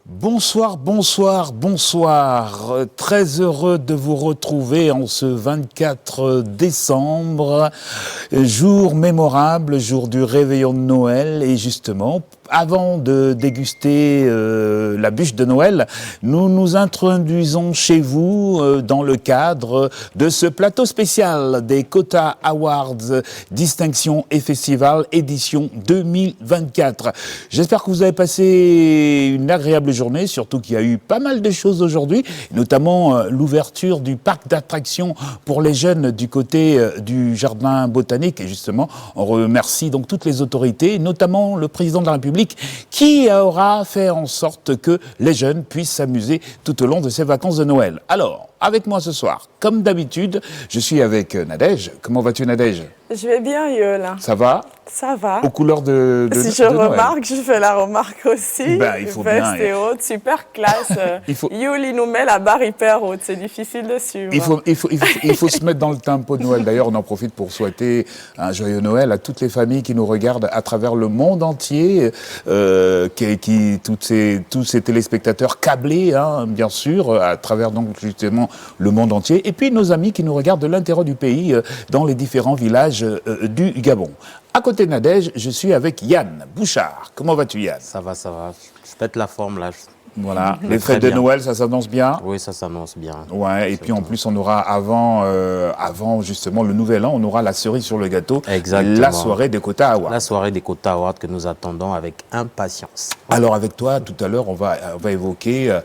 Bonsoir, bonsoir, bonsoir. Très heureux de vous retrouver en ce 24 décembre, jour mémorable, jour du réveillon de Noël. Et justement, avant de déguster la bûche de Noël, nous nous introduisons chez vous dans le cadre de ce plateau spécial des Kota Awards, Distinction et Festival, édition 2024. J'espère que vous avez passé une agréable journée, surtout qu'il y a eu pas mal de choses aujourd'hui, notamment l'ouverture du parc d'attractions pour les jeunes du côté du jardin botanique. Et justement, on remercie donc toutes les autorités, notamment le président de la République, qui aura fait en sorte que les jeunes puissent s'amuser tout au long de ces vacances de Noël. Alors, avec moi ce soir, comme d'habitude, je suis avec Nadège. Comment vas-tu, Nadège ? Je vais bien, Yol. Ça va ? Ça va. Aux couleurs de Si je remarque, je fais la remarque aussi. Ben, il faut bien. Veste haute, super classe. Yol, il nous met la barre hyper haute. C'est difficile de suivre. Il faut se mettre dans le tempo de Noël. D'ailleurs, on en profite pour souhaiter un joyeux Noël à toutes les familles qui nous regardent à travers le monde entier, tous ces téléspectateurs câblés, hein, bien sûr, à travers donc justement le monde entier. Et puis nos amis qui nous regardent de l'intérieur du pays, dans les différents villages du Gabon. À côté de Nadège, je suis avec Yann Bouchard. Comment vas-tu, Yann ? Ça va, ça va. Je pète la forme, là. Voilà, les fêtes de Noël, ça s'annonce bien. Oui, ça s'annonce bien. Ouais, et puis en plus, on aura avant justement le Nouvel An, on aura la cerise sur le gâteau. Exactement. La soirée des Kota Awards. La soirée des Kota Awards que nous attendons avec impatience. Alors avec toi, tout à l'heure, on va évoquer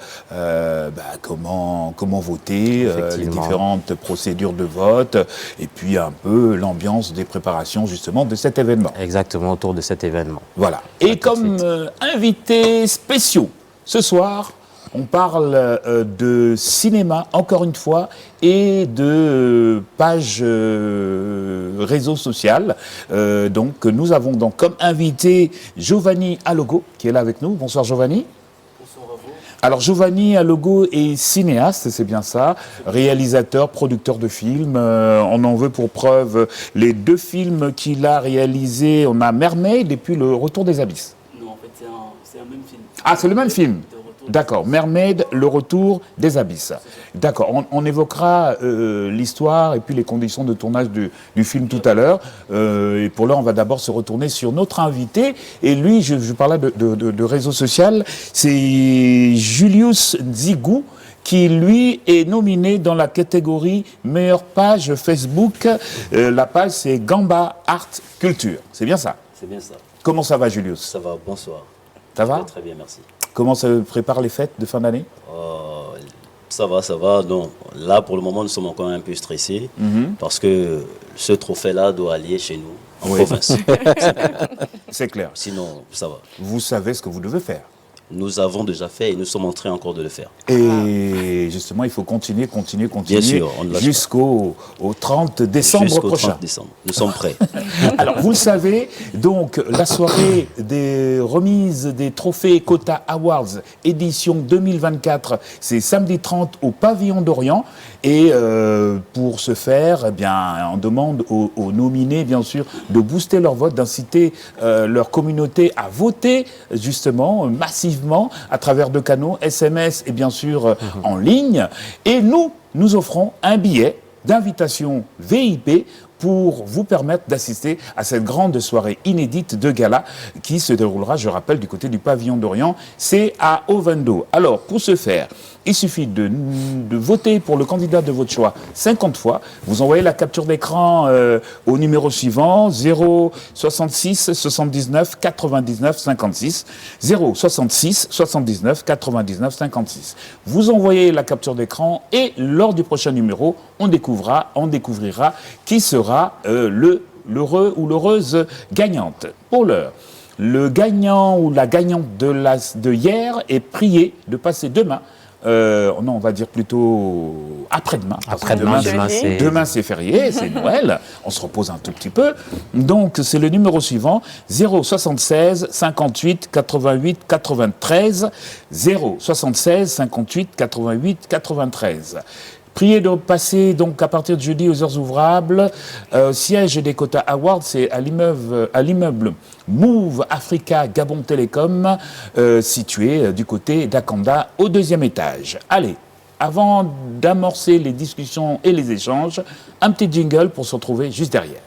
comment voter, les différentes procédures de vote, et puis un peu l'ambiance des préparations justement de cet événement. Exactement, autour de cet événement. Voilà. Et comme invités spéciaux, ce soir, on parle de cinéma, encore une fois, et de pages réseau social. Donc, nous avons donc comme invité Giovanni Alogo, qui est là avec nous. Bonsoir Giovanni. Bonsoir à vous. Alors Giovanni Alogo est cinéaste, c'est bien ça, réalisateur, producteur de films. On en veut pour preuve les 2 films qu'il a réalisés. On a Mermaid et puis Le Retour des Abysses. Non, en fait, c'est un même film. Ah, c'est le même film. D'accord, Mermaid, Le Retour des Abysses. D'accord, on évoquera l'histoire et puis les conditions de tournage du film tout à l'heure. Et pour l'heure, on va d'abord se retourner sur notre invité. Et lui, je parlais de réseau social, c'est Julius Nzigou, qui, lui, est nominé dans la catégorie meilleure page Facebook. La page, c'est Gamba Art Culture. C'est bien ça ? C'est bien ça. Comment ça va, Julius ? Ça va, bonsoir. Ça va ? Très bien, merci. Comment se préparent les fêtes de fin d'année ? Ça va, ça va. Donc, là, pour le moment, nous sommes encore un peu stressés parce que ce trophée-là doit aller chez nous, en province. C'est clair. Sinon, ça va. Vous savez ce que vous devez faire. Nous avons déjà fait et nous sommes en train encore de le faire. Et justement, il faut continuer Bien sûr, jusqu'au 30 décembre Jusqu'au prochain. 30 décembre. Nous sommes prêts. Alors, vous le savez, donc, la soirée des remises des trophées Kota Awards, édition 2024, c'est samedi 30 au Pavillon d'Orient. Et pour ce faire, eh bien, on demande aux nominés, bien sûr, de booster leur vote, d'inciter leur communauté à voter, justement, massivement, à travers 2 canaux, SMS et bien sûr en ligne. Et nous offrons un billet d'invitation VIP pour vous permettre d'assister à cette grande soirée inédite de gala qui se déroulera, je rappelle, du côté du Pavillon d'Orient. C'est à Ovendo. Alors, pour ce faire, il suffit de voter pour le candidat de votre choix 50 fois. Vous envoyez la capture d'écran au numéro suivant, 066 79 99 56. 066 79 99 56. Vous envoyez la capture d'écran et lors du prochain numéro, on découvrira qui sera l'heureux ou l'heureuse gagnante. Pour l'heure, le gagnant ou la gagnante de hier est prié de passer demain. On va dire plutôt après-demain. Demain, c'est férié, c'est Noël. On se repose un tout petit peu. Donc, c'est le numéro suivant, 076 58 88 93. 076 58 88 93. Priez de passer donc à partir de jeudi aux heures ouvrables. Siège des Kota Awards, c'est à l'immeuble Move Africa Gabon Télécom, situé du côté d'Akanda, au 2e étage. Allez, avant d'amorcer les discussions et les échanges, un petit jingle pour se retrouver juste derrière.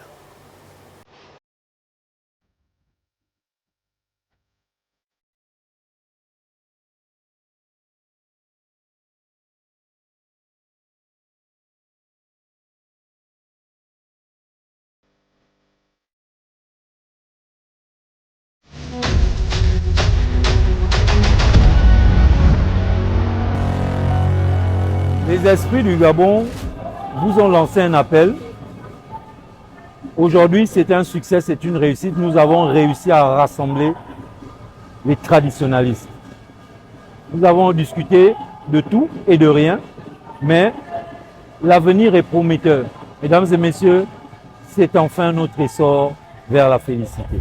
Les esprits du Gabon vous ont lancé un appel. Aujourd'hui, c'est un succès, c'est une réussite. Nous avons réussi à rassembler les traditionalistes. Nous avons discuté de tout et de rien, mais l'avenir est prometteur. Mesdames et messieurs, c'est enfin notre essor vers la félicité.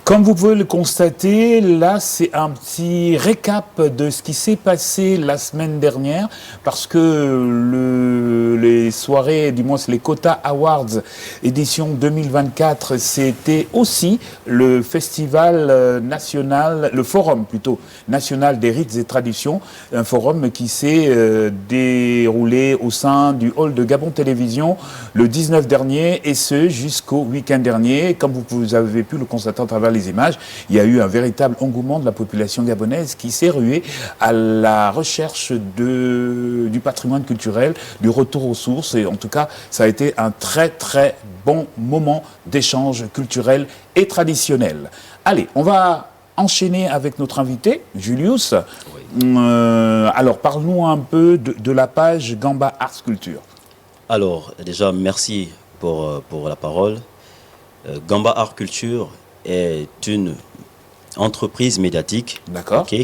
Comme vous pouvez le constater, là, c'est un petit récap de ce qui s'est passé la semaine dernière, parce que les soirées, du moins les Kota Awards édition 2024, c'était aussi le festival national, le forum plutôt, national des rites et traditions, un forum qui s'est déroulé au sein du hall de Gabon Télévision le 19 dernier, et ce jusqu'au week-end dernier. Comme vous avez pu le constater à travers les images, il y a eu un véritable engouement de la population gabonaise qui s'est ruée à la recherche du patrimoine culturel, du retour aux sources, et en tout cas, ça a été un très très bon moment d'échange culturel et traditionnel. Allez, on va enchaîner avec notre invité, Julius. Oui. Alors, parle-nous un peu de la page Gamba Arts Culture. Alors, déjà, merci pour la parole. Gamba Art Culture est une entreprise médiatique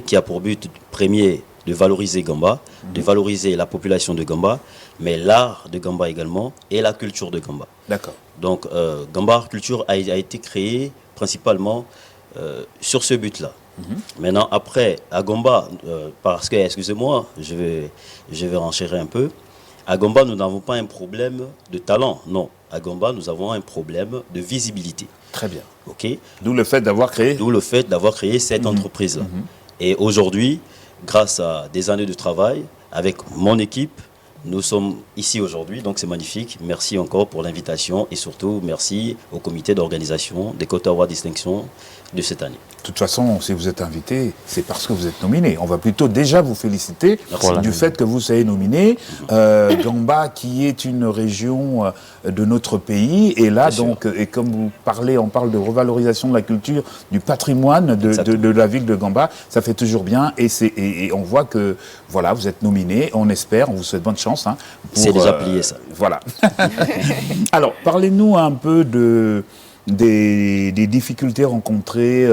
qui a pour but premier de valoriser Gamba, de valoriser la population de Gamba, mais l'art de Gamba également et la culture de Gamba. D'accord. Donc, Gamba Art Culture a été créé principalement sur ce but-là. Maintenant, après, à Gamba, parce que, excusez-moi, je vais renchérir un peu. À Gamba, nous n'avons pas un problème de talent, non. À Gamba, nous avons un problème de visibilité. Très bien. Okay. D'où le fait d'avoir créé. D'où le fait d'avoir créé cette entreprise-là. Et aujourd'hui, grâce à des années de travail, avec mon équipe, nous sommes ici aujourd'hui, donc c'est magnifique. Merci encore pour l'invitation et surtout merci au comité d'organisation des Kota Awards Distinction de cette année. De toute façon, si vous êtes invité, c'est parce que vous êtes nominé. On va plutôt déjà vous féliciter du fait que vous soyez nominé. Gamba, qui est une région de notre pays, et là, donc, et comme vous parlez, on parle de revalorisation de la culture, du patrimoine de la ville de Gamba, ça fait toujours bien, et on voit que, voilà, vous êtes nominé, on espère, on vous souhaite bonne chance. Hein, c'est déjà plié, ça. Voilà. Alors, parlez-nous un peu des difficultés rencontrées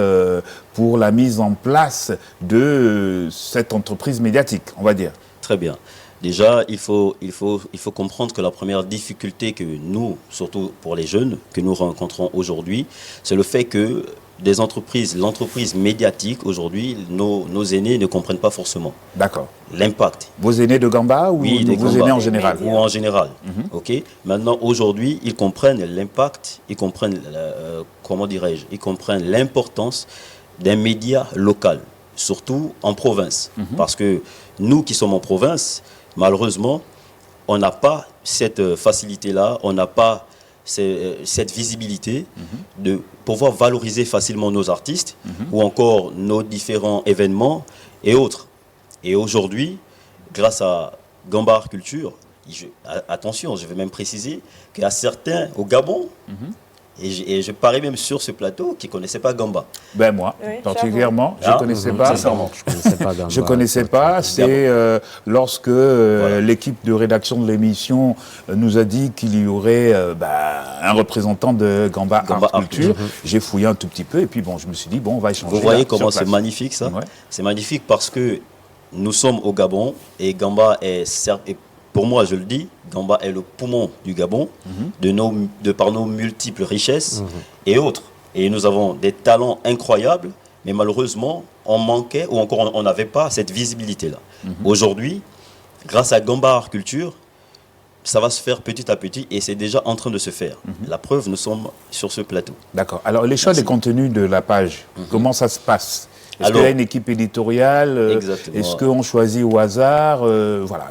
pour la mise en place de cette entreprise médiatique, on va dire. Très bien. Déjà, il faut comprendre que la première difficulté que nous, surtout pour les jeunes, que nous rencontrons aujourd'hui, c'est le fait que l'entreprise médiatique aujourd'hui, nos aînés ne comprennent pas forcément. D'accord. L'impact. Vos aînés de Gamba ou oui, vos aînés en général? Ou en général. Ok. Maintenant, aujourd'hui, ils comprennent l'impact, ils comprennent, ils comprennent l'importance d'un média local, surtout en province. Parce que nous qui sommes en province, malheureusement, on n'a pas cette facilité-là, on n'a pas cette visibilité de pouvoir valoriser facilement nos artistes ou encore nos différents événements et autres. Et aujourd'hui, grâce à Gamba Art Culture, attention, je vais même préciser qu'il y a certains au Gabon, et je parie même sur ce plateau, qui ne connaissaient pas Gamba. Ben moi, oui, particulièrement, je ne connaissais pas. Je ne connaissais pas. C'est lorsque l'équipe de rédaction de l'émission nous a dit qu'il y aurait un représentant de Gamba Art Culture. J'ai fouillé un tout petit peu et puis bon, je me suis dit, bon, on va échanger. Vous voyez comment c'est magnifique ça? C'est magnifique parce que nous sommes au Gabon et Gamba pour moi, je le dis, Gamba est le poumon du Gabon, de par nos multiples richesses et autres. Et nous avons des talents incroyables, mais malheureusement, on manquait ou encore on n'avait pas cette visibilité-là. Aujourd'hui, grâce à Gamba Art Culture, ça va se faire petit à petit et c'est déjà en train de se faire. La preuve, nous sommes sur ce plateau. D'accord. Alors, les choix des contenus de la page, comment ça se passe? Est-ce qu'il y a une équipe éditoriale? Est-ce qu'on choisit au hasard? Voilà.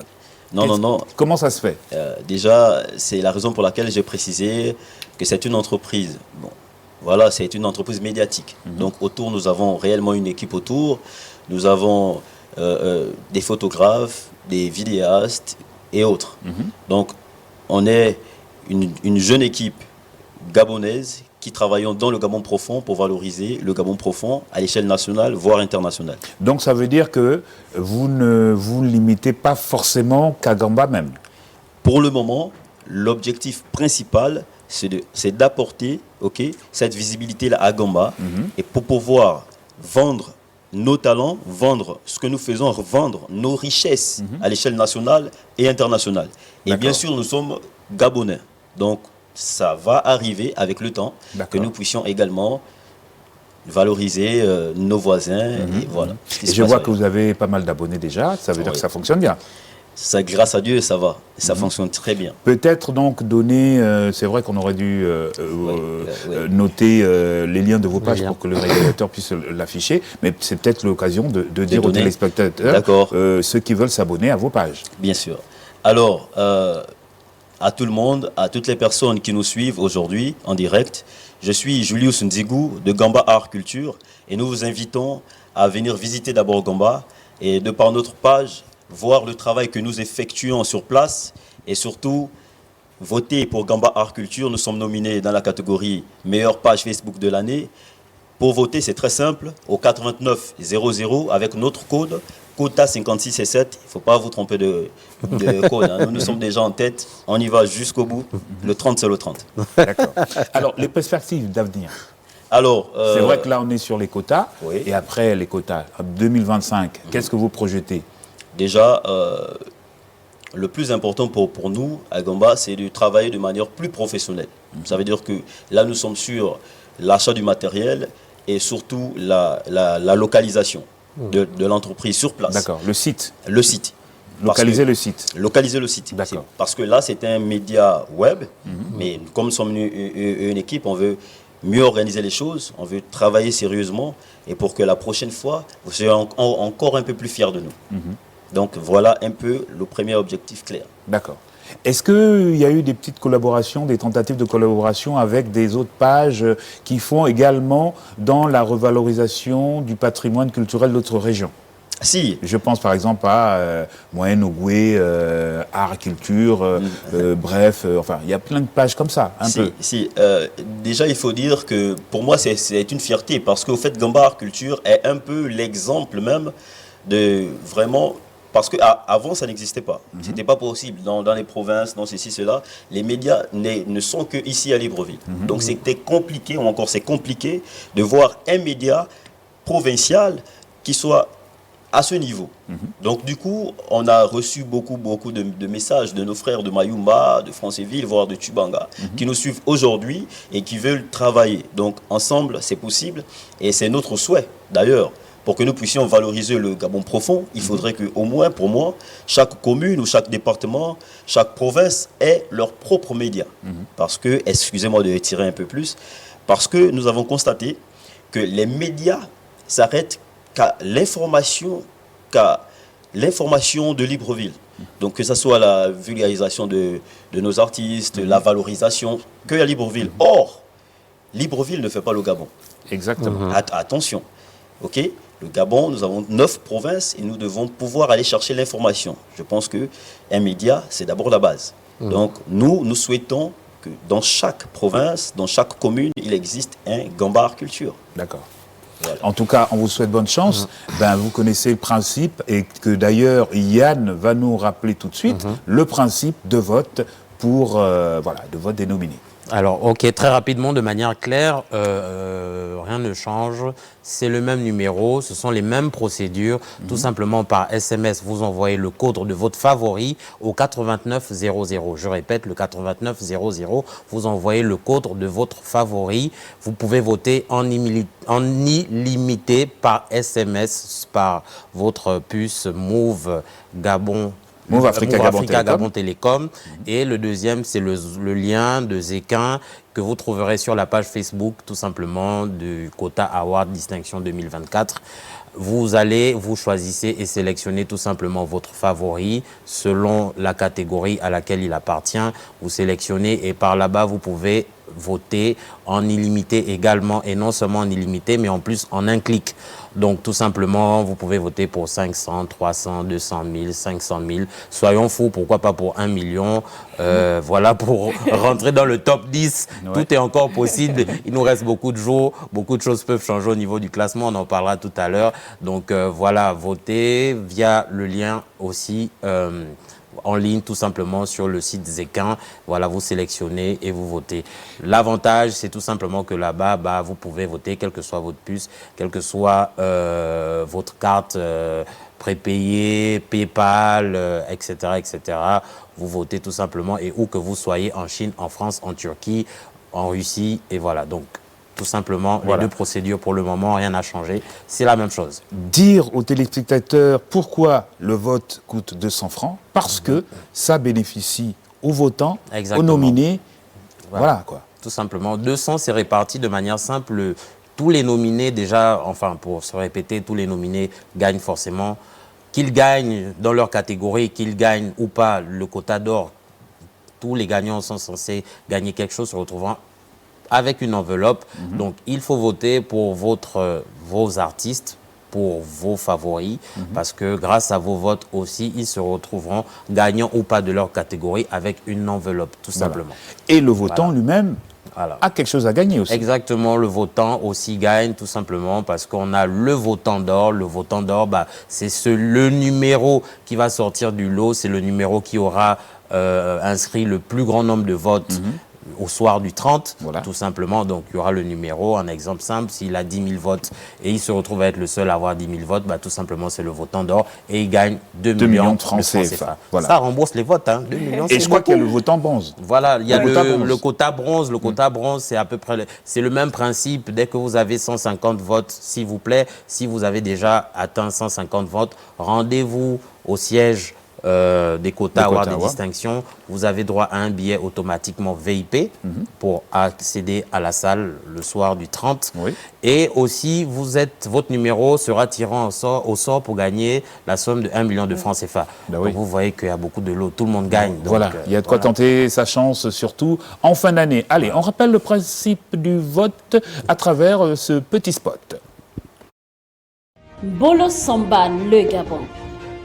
Non. Comment ça se fait? Déjà, c'est la raison pour laquelle j'ai précisé que c'est une entreprise. Bon, voilà, c'est une entreprise médiatique. Donc autour, nous avons réellement une équipe autour. Nous avons des photographes, des vidéastes et autres. Donc on est une jeune équipe gabonaise qui travaillons dans le Gabon profond pour valoriser le Gabon profond à l'échelle nationale, voire internationale. Donc ça veut dire que vous ne vous limitez pas forcément qu'à Gamba même? Pour le moment, l'objectif principal, c'est d'apporter cette visibilité-là à Gamba et pour pouvoir vendre nos talents, vendre ce que nous faisons, vendre nos richesses à l'échelle nationale et internationale. Et bien sûr, nous sommes Gabonais. Donc, ça va arriver avec le temps que nous puissions également valoriser nos voisins. Et voilà. Et je vois que vous avez pas mal d'abonnés déjà, ça veut dire que ça fonctionne bien. Ça, grâce à Dieu, ça va. Ça fonctionne très bien. Peut-être donc donner, c'est vrai qu'on aurait dû noter les liens de vos pages pour que le régulateur puisse l'afficher, mais c'est peut-être l'occasion de dire aux téléspectateurs ceux qui veulent s'abonner à vos pages. Bien sûr. Alors, à tout le monde, à toutes les personnes qui nous suivent aujourd'hui en direct. Je suis Julius Nzigou de Gamba Art Culture et nous vous invitons à venir visiter d'abord Gamba et de par notre page, voir le travail que nous effectuons sur place et surtout voter pour Gamba Art Culture. Nous sommes nominés dans la catégorie meilleure page Facebook de l'année. Pour voter, c'est très simple, au 8900 avec notre code Quota 56 et 7, il ne faut pas vous tromper de code. Hein. Nous sommes déjà en tête, on y va jusqu'au bout. Le 30, c'est le 30. D'accord. Alors, les perspectives d'avenir. Alors, c'est vrai que là, on est sur les quotas. Oui. Et après les quotas, 2025, qu'est-ce que vous projetez? Déjà, le plus important pour nous, à Gamba, c'est de travailler de manière plus professionnelle. Ça veut dire que là, nous sommes sur l'achat du matériel et surtout la localisation de l'entreprise sur place. D'accord, le site. Le site. Localiser le site. Localiser le site. D'accord. Parce que là, c'est un média web, mais comme nous sommes une équipe, on veut mieux organiser les choses, on veut travailler sérieusement et pour que la prochaine fois, vous soyez encore un peu plus fiers de nous. Donc voilà un peu le premier objectif clair. D'accord. Est-ce qu'il y a eu des petites collaborations, des tentatives de collaboration avec des autres pages qui font également dans la revalorisation du patrimoine culturel d'autres régions? Si. Je pense par exemple à Moyen Ogoué, Art Culture, bref, enfin, il y a plein de pages comme ça, déjà, il faut dire que pour moi, c'est une fierté parce qu'au fait, Gamba Art Culture est un peu l'exemple même de vraiment... Parce qu'avant, ça n'existait pas. Ce n'était pas possible. Dans les provinces, dans ceci, cela, les médias ne sont qu'ici à Libreville. Donc c'était compliqué, ou encore c'est compliqué, de voir un média provincial qui soit à ce niveau. Donc du coup, on a reçu beaucoup de messages de nos frères de Mayumba, de Franceville, voire de Tubanga, qui nous suivent aujourd'hui et qui veulent travailler. Donc ensemble, c'est possible et c'est notre souhait d'ailleurs. Pour que nous puissions valoriser le Gabon profond, il faudrait qu'au moins, pour moi, chaque commune ou chaque département, chaque province ait leur propre média. Parce que, excusez-moi de tirer un peu plus, parce que nous avons constaté que les médias s'arrêtent qu'à l'information de Libreville. Donc que ce soit la vulgarisation de nos artistes, la valorisation, que à Libreville. Or, Libreville ne fait pas le Gabon. Exactement. Attention, ok. Le Gabon, nous avons 9 provinces et nous devons pouvoir aller chercher l'information. Je pense qu'un média, c'est d'abord la base. Donc nous souhaitons que dans chaque province, dans chaque commune, il existe un Gamba Art Culture. D'accord. Voilà. En tout cas, on vous souhaite bonne chance. Vous connaissez le principe et que d'ailleurs Yann va nous rappeler tout de suite le principe de vote pour de vote des nominés. Alors, ok, très rapidement, de manière claire, rien ne change. C'est le même numéro, ce sont les mêmes procédures. Tout simplement par SMS, vous envoyez le code de votre favori au 8900. Je répète, le 8900, vous envoyez le code de votre favori. Vous pouvez voter en illimité par SMS, par votre puce Move Gabon. Move Africa Gabon Télécom. Et le deuxième, c'est le lien de Zekin que vous trouverez sur la page Facebook, tout simplement, du Quota Award Distinction 2024. Vous choisissez et sélectionnez tout simplement votre favori selon la catégorie à laquelle il appartient. Vous sélectionnez et par là-bas, vous pouvez voter en illimité également, et non seulement en illimité, mais en plus en un clic. Donc tout simplement, vous pouvez voter pour 500, 300, 200 000, 500 000. Soyons fous, pourquoi pas pour 1 million. Voilà, pour rentrer dans le top 10. Ouais. Tout est encore possible. Il nous reste beaucoup de jours. Beaucoup de choses peuvent changer au niveau du classement. On en parlera tout à l'heure. Donc voilà, votez via le lien aussi en ligne, tout simplement sur le site Zekin. Voilà, vous sélectionnez et vous votez. L'avantage, c'est tout simplement que là-bas, vous pouvez voter, quelle que soit votre puce, quelle que soit votre carte prépayée, PayPal, etc., etc. Vous votez tout simplement, et où que vous soyez, en Chine, en France, en Turquie, en Russie, et voilà. Donc, tout simplement, les deux procédures, pour le moment, rien n'a changé. C'est la même chose. Dire aux téléspectateurs pourquoi le vote coûte 200 francs, parce que ça bénéficie aux votants, aux nominés. Voilà quoi. Tout simplement. 200, c'est réparti de manière simple. Tous les nominés, déjà, enfin, pour se répéter, tous les nominés gagnent forcément. Qu'ils gagnent dans leur catégorie, qu'ils gagnent ou pas le quota d'or, tous les gagnants sont censés gagner quelque chose, se retrouvant avec une enveloppe. Donc, il faut voter pour vos artistes, pour vos favoris, parce que grâce à vos votes aussi, ils se retrouveront gagnants ou pas de leur catégorie avec une enveloppe, tout simplement. Et le votant lui-même a quelque chose à gagner aussi. Exactement, le votant aussi gagne tout simplement parce qu'on a le votant d'or. Le votant d'or, c'est le numéro qui va sortir du lot, c'est le numéro qui aura inscrit le plus grand nombre de votes au soir du 30, tout simplement. Donc, il y aura le numéro. Un exemple simple, s'il a 10 000 votes et il se retrouve à être le seul à avoir 10 000 votes, tout simplement, c'est le votant d'or et il gagne 2 millions de francs CFA. Voilà. Ça rembourse les votes, 2 millions. Et je crois qu'il y a le votant bronze. Voilà, il y a le quota bronze. Le quota bronze, c'est à peu près c'est le même principe. Dès que vous avez 150 votes, s'il vous plaît, si vous avez déjà atteint 150 votes, rendez-vous au siège des quotas Award des distinctions. Vous avez droit à un billet automatiquement VIP pour accéder à la salle le soir du 30. Et aussi, votre numéro sera tiré au sort pour gagner la somme de 1 million de francs CFA. Donc vous voyez qu'il y a beaucoup de lots, tout le monde gagne. Donc, voilà, il y a de quoi tenter sa chance, surtout en fin d'année. Allez, on rappelle le principe du vote à travers ce petit spot. Bolo Samba, le Gabon.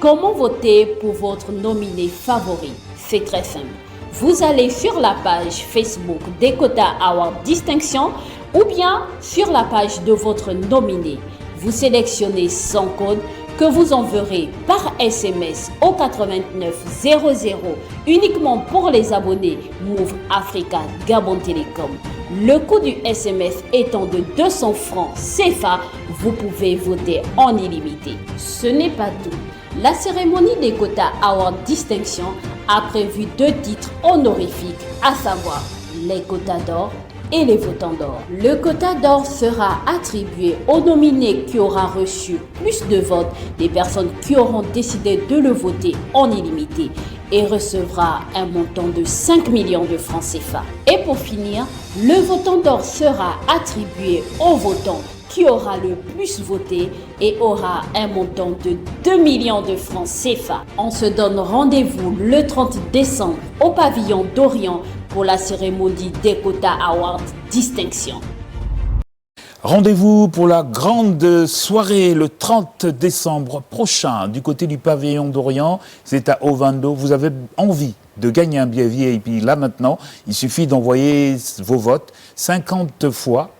Comment voter pour votre nominé favori? C'est très simple. Vous allez sur la page Facebook des Quota Award Distinction ou bien sur la page de votre nominé. Vous sélectionnez son code que vous enverrez par SMS au 8900 uniquement pour les abonnés Move Africa Gabon Télécom. Le coût du SMS étant de 200 francs CFA, vous pouvez voter en illimité. Ce n'est pas tout. La cérémonie des Kota Award Distinction a prévu 2 titres honorifiques, à savoir les Kota d'or et les votants d'or. Le Kota d'or sera attribué au nominé qui aura reçu plus de votes des personnes qui auront décidé de le voter en illimité et recevra un montant de 5 millions de francs CFA. Et pour finir, le votant d'or sera attribué au votant qui aura le plus voté et aura un montant de 2 millions de francs CFA. On se donne rendez-vous le 30 décembre au pavillon d'Orient pour la cérémonie des Kota Awards Distinction. Rendez-vous pour la grande soirée le 30 décembre prochain du côté du pavillon d'Orient. C'est à Ovando. Vous avez envie de gagner un billet VIP là maintenant. Il suffit d'envoyer vos votes 50 fois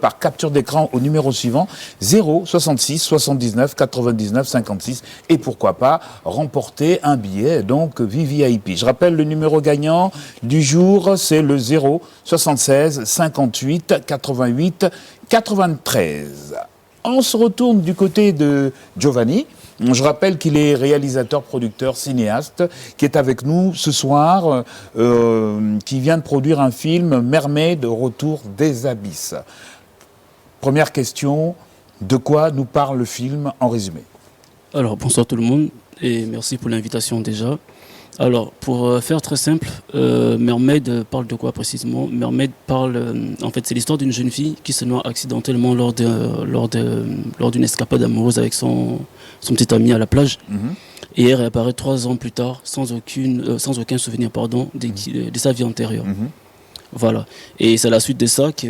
par capture d'écran au numéro suivant 0 66 79 99 56 et pourquoi pas remporter un billet donc VVIP. Je rappelle le numéro gagnant du jour, c'est le 0 76 58 88 93. On se retourne du côté de Giovanni. Je rappelle qu'il est réalisateur, producteur, cinéaste, qui est avec nous ce soir, qui vient de produire un film, Mermaid, Retour des Abysses. Première question, de quoi nous parle le film en résumé? Alors, bonsoir tout le monde et merci pour l'invitation déjà. Alors, pour faire très simple, Mermaid parle de quoi précisément? Mermaid parle, en fait, c'est l'histoire d'une jeune fille qui se noie accidentellement lors d'une escapade amoureuse avec son petit ami à la plage. Et elle réapparaît 3 ans plus tard sans aucun souvenir de sa vie antérieure. Voilà. Et c'est à la suite de ça que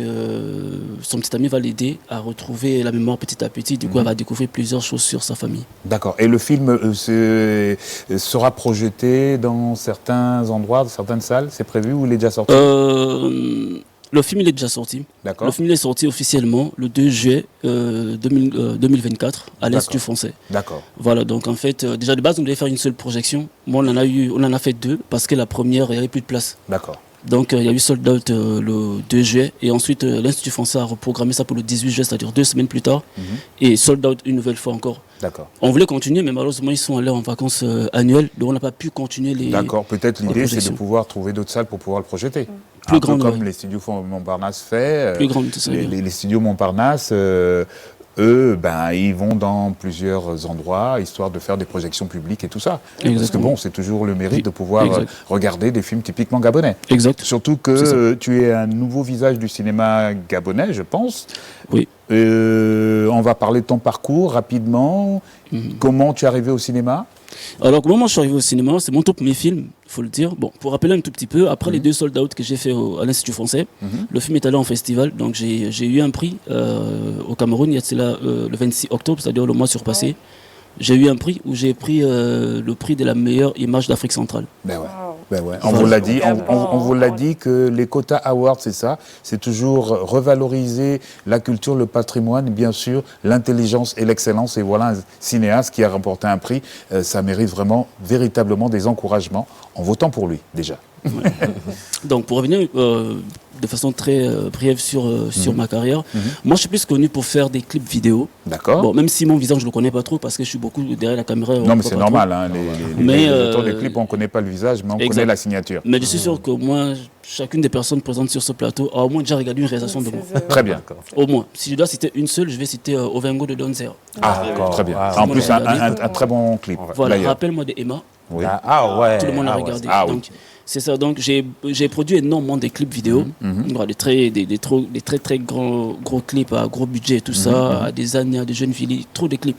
son petit ami va l'aider à retrouver la mémoire petit à petit. Du coup, elle va découvrir plusieurs choses sur sa famille. D'accord. Et le film sera projeté dans certains endroits, dans certaines salles? C'est prévu ou il est déjà sorti? Le film, il est déjà sorti. D'accord. Le film il est sorti officiellement le 2 juillet 2024 à l'Est du Français. D'accord. Voilà, donc en fait, déjà de base, on devait faire une seule projection. Moi, on en a fait 2 parce que la première, il n'y avait plus de place. D'accord. Donc il y a eu sold out le 2 juillet et ensuite l'Institut français a reprogrammé ça pour le 18 juillet, c'est-à-dire 2 semaines plus tard, et sold out une nouvelle fois encore. D'accord. On voulait continuer, mais malheureusement ils sont allés en vacances annuelles, donc on n'a pas pu continuer les. D'accord, peut-être l'idée c'est de pouvoir trouver d'autres salles pour pouvoir le projeter. Plus grande, comme les studios Montparnasse fait. Plus grande, c'est ça. Les studios Montparnasse. Eux, ils vont dans plusieurs endroits, histoire de faire des projections publiques et tout ça. Exactement. Parce que bon, c'est toujours le mérite de pouvoir regarder des films typiquement gabonais. Exact. Surtout que tu es un nouveau visage du cinéma gabonais, je pense. Oui. On va parler de ton parcours rapidement. Comment tu es arrivé au cinéma? Alors, comment je suis arrivé au cinéma? C'est mon tout premier film, il faut le dire. Bon, pour rappeler un tout petit peu, après les 2 sold out que j'ai fait à l'Institut français, le film est allé en festival. Donc, j'ai eu un prix au Cameroun, il y a cela le 26 octobre, c'est-à-dire le mois surpassé. J'ai eu un prix où j'ai pris le prix de la meilleure image d'Afrique centrale. On vous l'a dit, on vous l'a dit que les Kota Awards, c'est ça, c'est toujours revaloriser la culture, le patrimoine, et bien sûr l'intelligence et l'excellence. Et voilà un cinéaste qui a remporté un prix, ça mérite vraiment, véritablement des encouragements en votant pour lui déjà. Donc pour revenir de façon très brève sur ma carrière, moi je suis plus connu pour faire des clips vidéo. D'accord. Bon, même si mon visage je le connais pas trop parce que je suis beaucoup derrière la caméra. Non mais c'est normal, hein, les auteurs des clips on connaît pas le visage mais on connaît la signature. Mais je suis sûr que moi, chacune des personnes présentes sur ce plateau a au moins déjà regardé une réalisation de moi. Très bien. Au moins. Si je dois citer une seule, je vais citer Ovengo de Donzer. Ah d'accord, très bien. En plus un très bon clip. Voilà, rappelle-moi de Emma. Oui. Tout le monde l'a regardé. Donc, c'est ça, donc j'ai produit énormément de clips vidéo, des très très gros clips à gros budget et tout ça, à des années, à des jeunes filles, trop de clips.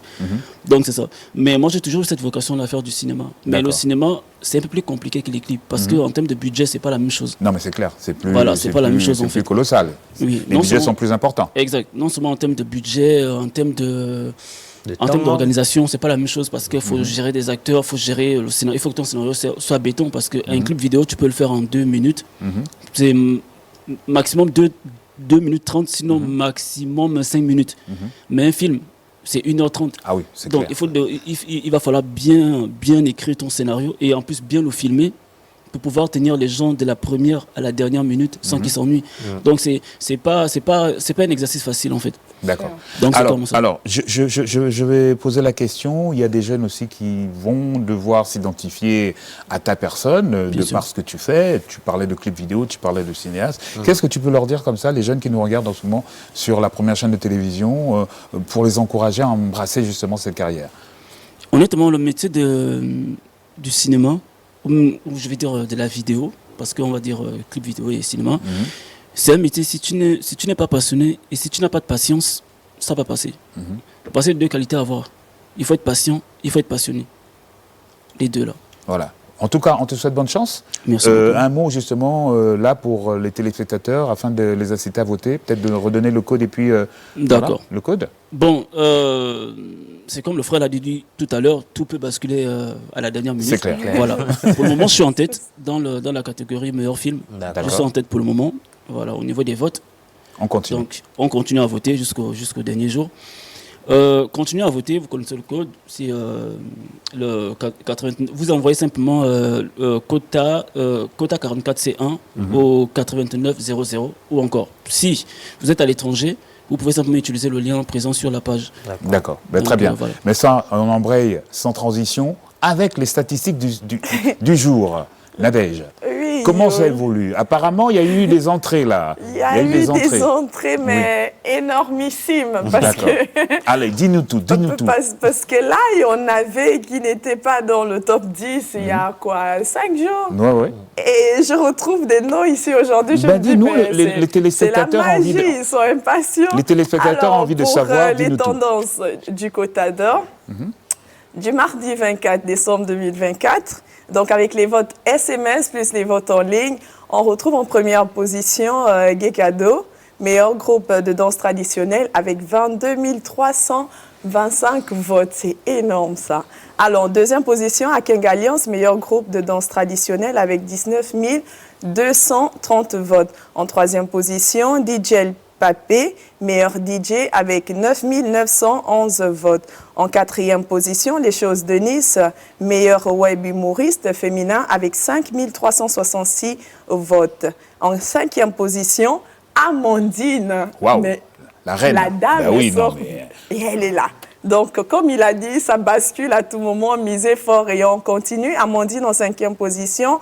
Donc c'est ça. Mais moi j'ai toujours eu cette vocation à faire du cinéma. Mais le cinéma, c'est un peu plus compliqué que les clips, parce qu'en termes de budget, c'est pas la même chose. Non mais c'est clair, c'est plus, voilà, c'est pas la même chose en fait. C'est plus colossal. Oui. Les budgets sont plus importants. Exact. Non seulement en termes de budget, en termes d'organisation, c'est pas la même chose parce qu'il faut gérer des acteurs, il faut gérer le scénario. Il faut que ton scénario soit béton parce qu'un clip vidéo, tu peux le faire en 2 minutes. C'est maximum 2 minutes 30, sinon maximum 5 minutes. Mais un film, c'est 1h30. Ah oui, c'est donc clair. il va falloir bien écrire ton scénario et en plus bien le filmer pour pouvoir tenir les gens de la première à la dernière minute sans qu'ils s'ennuient. Donc c'est pas un exercice facile en fait. D'accord. Donc alors je vais poser la question. Il y a des jeunes aussi qui vont devoir s'identifier à ta personne par ce que tu fais. Tu parlais de clips vidéo, tu parlais de cinéaste. Qu'est-ce que tu peux leur dire comme ça, les jeunes qui nous regardent en ce moment sur la première chaîne de télévision, pour les encourager à embrasser justement cette carrière? Honnêtement, le métier du cinéma, ou je vais dire de la vidéo, parce qu'on va dire clip vidéo et cinéma, c'est un métier, si tu n'es pas passionné et si tu n'as pas de patience, ça va passer. Parce que deux qualités à avoir. Il faut être patient, il faut être passionné. Les deux là. Voilà. En tout cas, on te souhaite bonne chance. Merci beaucoup. Un mot justement là pour les téléspectateurs afin de les inciter à voter, peut-être de redonner le code et puis d'accord. Voilà, le code. Bon, c'est comme le frère l'a dit tout à l'heure, tout peut basculer à la dernière minute. C'est clair. Voilà. Pour le moment, je suis en tête dans la catégorie meilleur film. Je suis en tête pour le moment. Voilà, au niveau des votes. On continue. Donc, on continue à voter jusqu'au dernier jour. Continuez à voter, vous connaissez le code, c'est le 89. Vous envoyez simplement quota 44C1 au 8900 ou encore. Si vous êtes à l'étranger, vous pouvez simplement utiliser le lien présent sur la page. D'accord, très bien. Voilà. Mais ça, on embraye sans transition avec les statistiques du jour. Nadège, comment ça évolue? Apparemment, il y a eu des entrées là. Il y a eu des entrées, mais énormissimes. Parce que... Allez, dis-nous tout, Parce que là, on avait qui n'était pas dans le top 10 il y a quoi, 5 jours. Ouais. Et je retrouve des noms ici aujourd'hui. Je me dis, dis-nous, les téléspectateurs ont envie de... Ils sont impatients. Les téléspectateurs ont envie de savoir. Les tendances du quota d'or, du mardi 24 décembre 2024, donc avec les votes SMS plus les votes en ligne, on retrouve en première position Gekado, meilleur groupe de danse traditionnelle avec 22 325 votes. C'est énorme ça. Alors, en deuxième position, Aking Alliance, meilleur groupe de danse traditionnelle avec 19 230 votes. En troisième position, DJ Papé, meilleur DJ avec 9 911 votes. En quatrième position, Les Choses de Nice, meilleur web humoriste féminin avec 5 366 votes. En cinquième position, Amandine. Wow. La reine. La dame sort et elle est là. Donc, comme il a dit, ça bascule à tout moment, misez fort et on continue. Amandine en cinquième position.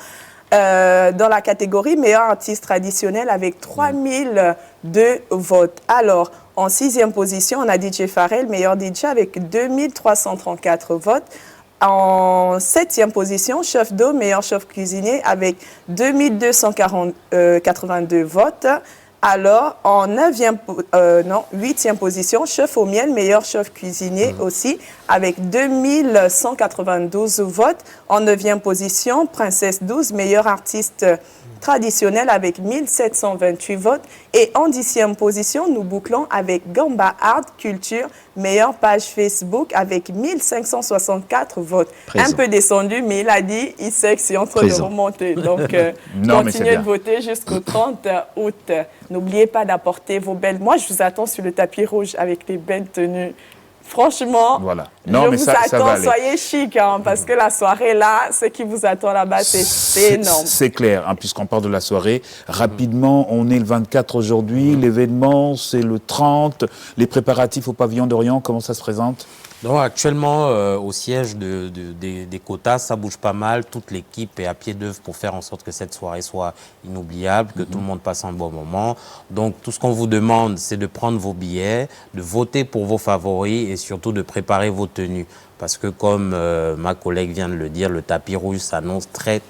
Dans la catégorie meilleur artiste traditionnel avec 3002 votes. Alors, en sixième position, on a DJ Pharrell, meilleur DJ avec 2334 votes. En septième position, Chef Do, meilleur chef cuisinier avec 2282 votes. Alors, en huitième position, Chef au miel, meilleur chef cuisinier aussi, avec 2192 votes. En neuvième position, Princesse 12, meilleur artiste traditionnel avec 1728 votes. Et en dixième position, nous bouclons avec Gamba Art Culture, meilleure page Facebook avec 1564 votes. Un peu descendu, mais il a dit, il sait que c'est en train de remonter. Donc, continuez de voter jusqu'au 30 août. N'oubliez pas d'apporter vos belles... Moi, je vous attends sur le tapis rouge avec les belles tenues. Franchement, je vous attends, soyez chic, parce que la soirée là, ce qui vous attend là-bas, c'est énorme. C'est clair, puisqu'on parle de la soirée. Rapidement, on est le 24 aujourd'hui, l'événement c'est le 30, les préparatifs au pavillon d'Orient, comment ça se présente? Donc actuellement, au siège des quotas, ça bouge pas mal. Toute l'équipe est à pied d'œuvre pour faire en sorte que cette soirée soit inoubliable, que tout le monde passe un bon moment. Donc tout ce qu'on vous demande, c'est de prendre vos billets, de voter pour vos favoris et surtout de préparer vos tenues. Parce que comme ma collègue vient de le dire, le tapis rouge s'annonce très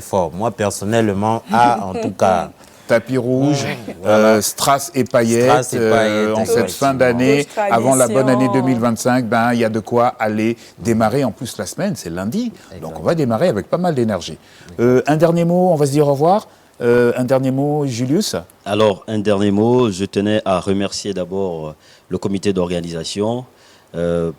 fort. Moi personnellement, en tout cas... Tapis rouge, strass et paillettes, en cette fin d'année, avant la bonne année 2025, il y a de quoi aller démarrer. En plus, la semaine, c'est lundi, donc on va démarrer avec pas mal d'énergie. Un dernier mot, on va se dire au revoir. Un dernier mot, Julius? Alors, un dernier mot, je tenais à remercier d'abord le comité d'organisation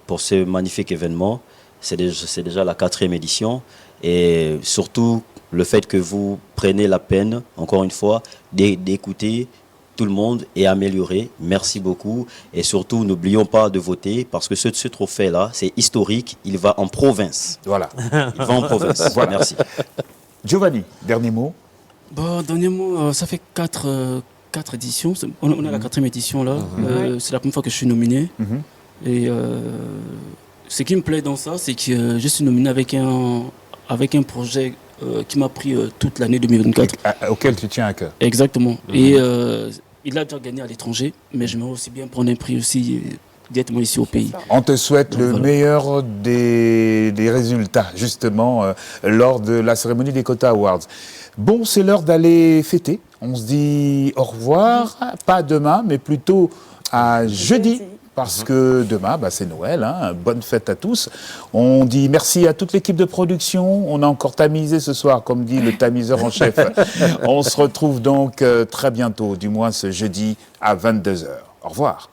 pour ce magnifique événement. C'est déjà la 4e édition et surtout le fait que vous prenez la peine, encore une fois, d'écouter tout le monde est amélioré. Merci beaucoup. Et surtout, n'oublions pas de voter parce que ce trophée-là, c'est historique. Il va en province. Voilà. Il va en province. Voilà. Merci. Giovanni, dernier mot. Bon, dernier mot, ça fait 4 éditions. On a la 4e édition là. C'est la première fois que je suis nominé. Et ce qui me plaît dans ça, c'est que je suis nominé avec un projet qui m'a pris toute l'année 2024. Auquel tu tiens à cœur. Exactement. Et il a déjà gagné à l'étranger, mais j'aimerais aussi bien prendre un prix aussi directement ici au pays. On te souhaite le meilleur des résultats, justement, lors de la cérémonie des Kota Awards. Bon, c'est l'heure d'aller fêter. On se dit au revoir, pas demain, mais plutôt à jeudi. Parce que demain, c'est Noël, hein. Bonne fête à tous. On dit merci à toute l'équipe de production. On a encore tamisé ce soir, comme dit le tamiseur en chef. On se retrouve donc très bientôt, du moins ce jeudi à 22h. Au revoir.